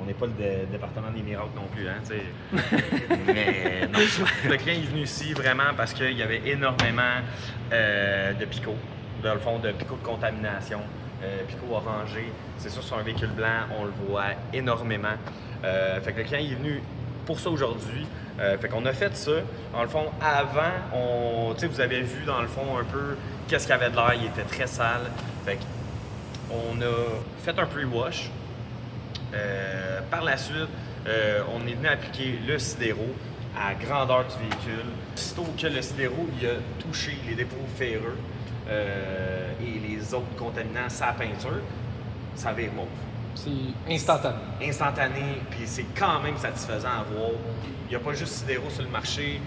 On n'est pas le département des miracles non plus, hein, tu sais. Mais non. Le client est venu ici vraiment parce qu'il y avait énormément de picots. Dans le fond, de picots de contamination, picots orangés. C'est sûr, sur un véhicule blanc, on le voit énormément. Fait que le client est venu pour ça aujourd'hui. Fait qu'on a fait ça. Dans le fond, avant, vous avez vu dans le fond un peu qu'est-ce qu'il y avait de l'air. Il était très sale. Fait qu'on a fait un pre-wash. Par la suite, on est venu appliquer le sidéro à grandeur du véhicule. Aussitôt que le sidéro il a touché les dépôts ferreux et les autres contaminants sa peinture, ça vire mauve. C'est instantané. Instantané, puis c'est quand même satisfaisant à voir. Il n'y a pas juste sidéro sur le marché.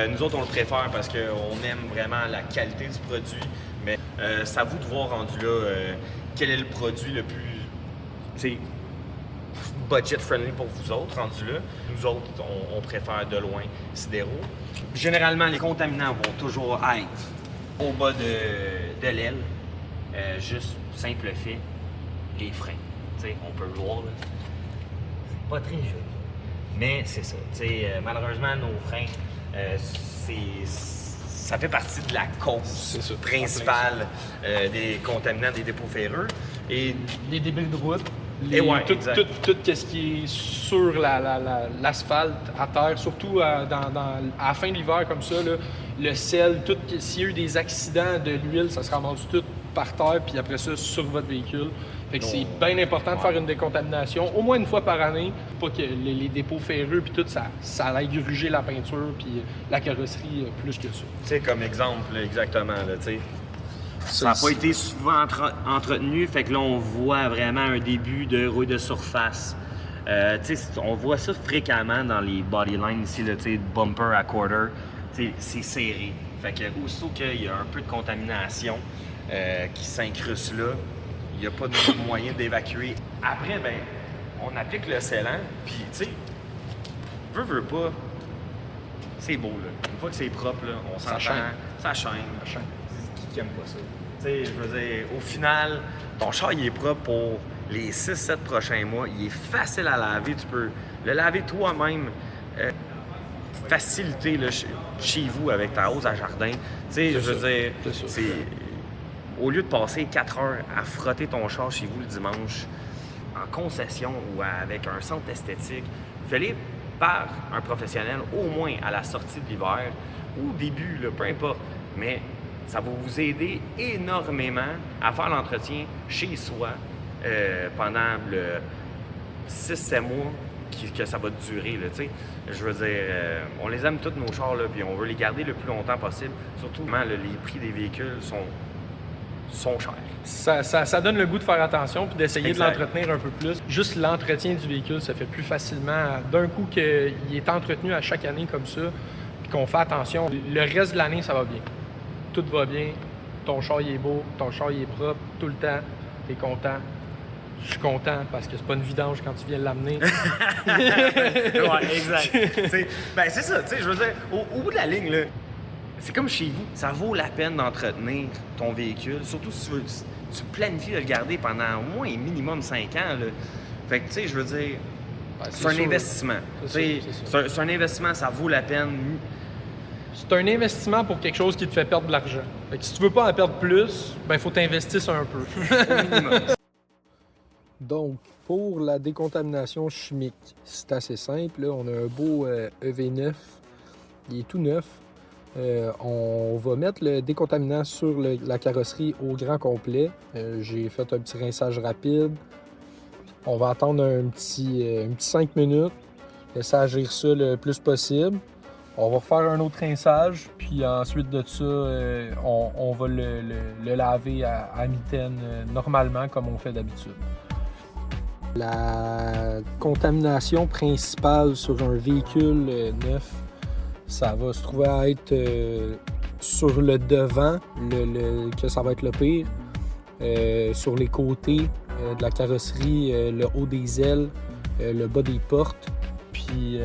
Nous autres, on le préfère parce qu'on aime vraiment la qualité du produit. Mais c'est à vous de voir rendu là quel est le produit le plus budget-friendly pour vous autres, rendu là. Nous autres, on préfère de loin sidéro. Généralement, les contaminants vont toujours être au bas de l'aile. Juste simple fait, les freins. T'sais, on peut le voir, là. C'est pas très joli. Mais c'est ça. Malheureusement, nos freins, ça fait partie de la cause principale des contaminants des dépôts ferreux. Et les débris de route, tout ce qui est sur l'asphalte, à terre, surtout à la fin de l'hiver comme ça, là, le sel, s'il y a eu des accidents de l'huile, ça se ramasse tout par terre, puis après ça, sur votre véhicule. Fait que c'est bien important de faire une décontamination, au moins une fois par année, pour pas que les dépôts ferreux puis tout, ça aille gruger la peinture puis la carrosserie plus que ça. Tu sais, comme exemple, là, exactement, là, tu sais. Ça n'a pas été souvent entretenu, fait que là, on voit vraiment un début de rouille de surface. On voit ça fréquemment dans les bodylines ici, là, bumper à quarter. C'est serré. Fait que aussitôt qu'il y a un peu de contamination qui s'incruste là, il n'y a pas de moyen d'évacuer. Après, ben, on applique le scellant, puis tu sais, veut pas, c'est beau, là. Une fois que c'est propre, là, on s'entend, ça chaîne. Qui aime pas ça? Tu sais, je veux dire, au final, ton char, il est propre pour les 6-7 prochains mois. Il est facile à laver. Tu peux le laver toi-même. Facilité là, chez vous avec ta hose à jardin. Tu sais, je veux dire, au lieu de passer 4 heures à frotter ton char chez vous le dimanche, en concession ou avec un centre esthétique, fais-le par un professionnel, au moins à la sortie de l'hiver ou au début, là, peu importe. Mais ça va vous aider énormément à faire l'entretien chez soi pendant le 6-7 mois que ça va durer. Là, je veux dire, on les aime tous nos chars, là, puis on veut les garder le plus longtemps possible. Surtout, les prix des véhicules sont chers. Ça donne le goût de faire attention puis d'essayer de l'entretenir un peu plus. Juste l'entretien du véhicule se fait plus facilement d'un coup qu'il est entretenu à chaque année comme ça, puis qu'on fait attention. Le reste de l'année, ça va bien. Tout va bien, ton char il est beau, ton char il est propre, tout le temps, t'es content. Je suis content parce que c'est pas une vidange quand tu viens l'amener. Ouais, exact. C'est ça, tu sais, je veux dire, au bout de la ligne, là, c'est comme chez vous, ça vaut la peine d'entretenir ton véhicule, surtout si tu planifies de le garder pendant au moins minimum 5 ans. Là. Fait que, tu sais, je veux dire, c'est un investissement. C'est un investissement, ça vaut la peine. C'est un investissement pour quelque chose qui te fait perdre de l'argent. Fait que si tu veux pas en perdre plus, il faut t'investir un peu. Au minimum. Donc, pour la décontamination chimique, c'est assez simple. Là, on a un beau EV9. Il est tout neuf. On va mettre le décontaminant sur la carrosserie au grand complet. J'ai fait un petit rinçage rapide. On va attendre un petit 5 minutes. Laisser agir ça le plus possible. On va refaire un autre rinçage, puis ensuite de ça, on va le laver à mitaine normalement, comme on fait d'habitude. La contamination principale sur un véhicule neuf, ça va se trouver à être sur le devant, que ça va être le pire, sur les côtés de la carrosserie, le haut des ailes, le bas des portes. Puis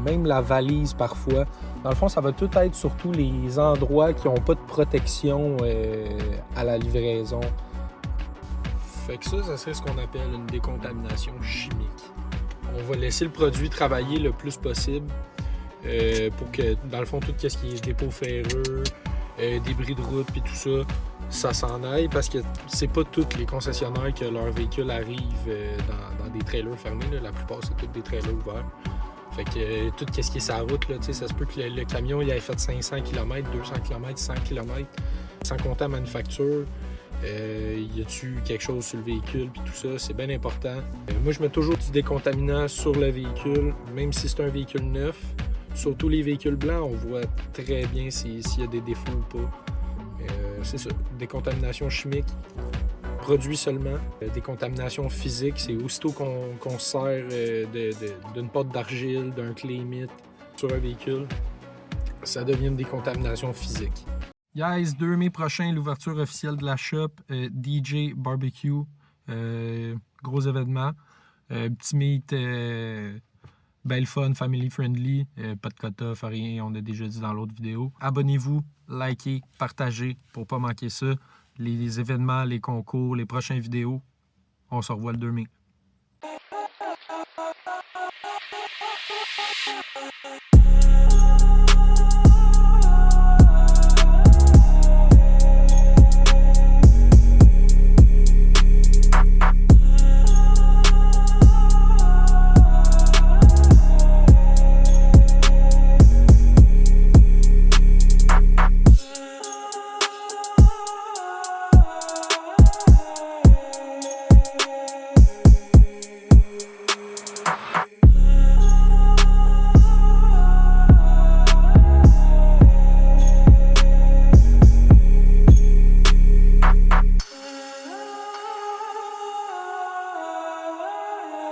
même la valise parfois. Dans le fond, ça va tout être sur tous les endroits qui n'ont pas de protection à la livraison. Fait que ça serait ce qu'on appelle une décontamination chimique. On va laisser le produit travailler le plus possible pour que, dans le fond, tout ce qui est dépôt ferreux, débris de route puis tout ça, ça s'en aille parce que c'est pas tous les concessionnaires que leurs véhicules arrivent dans des trailers fermés. Là. La plupart, c'est tous des trailers ouverts. Fait que tout ce qui est sur la route, là, ça se peut que le camion il ait fait 500 km, 200 km, 100 km, sans compter la manufacture. Y a-tu quelque chose sur le véhicule puis tout ça, c'est bien important. Moi, je mets toujours du décontaminant sur le véhicule, même si c'est un véhicule neuf. Surtout les véhicules blancs, on voit très bien s'il y a des défauts ou pas. C'est ça, décontamination chimique, produit seulement. Décontamination physique, c'est aussitôt qu'on se sert d'une pâte d'argile, d'un Claymit sur un véhicule, ça devient une décontamination physique. Guys, 2 mai prochain, l'ouverture officielle de la shop DJ Barbecue. Gros événement. Petit meet, belle fun, family friendly. Pas de quota, rien, on a déjà dit dans l'autre vidéo. Abonnez-vous, likez, partagez pour pas manquer ça. Les événements, les concours, les prochaines vidéos. On se revoit le 2 mai.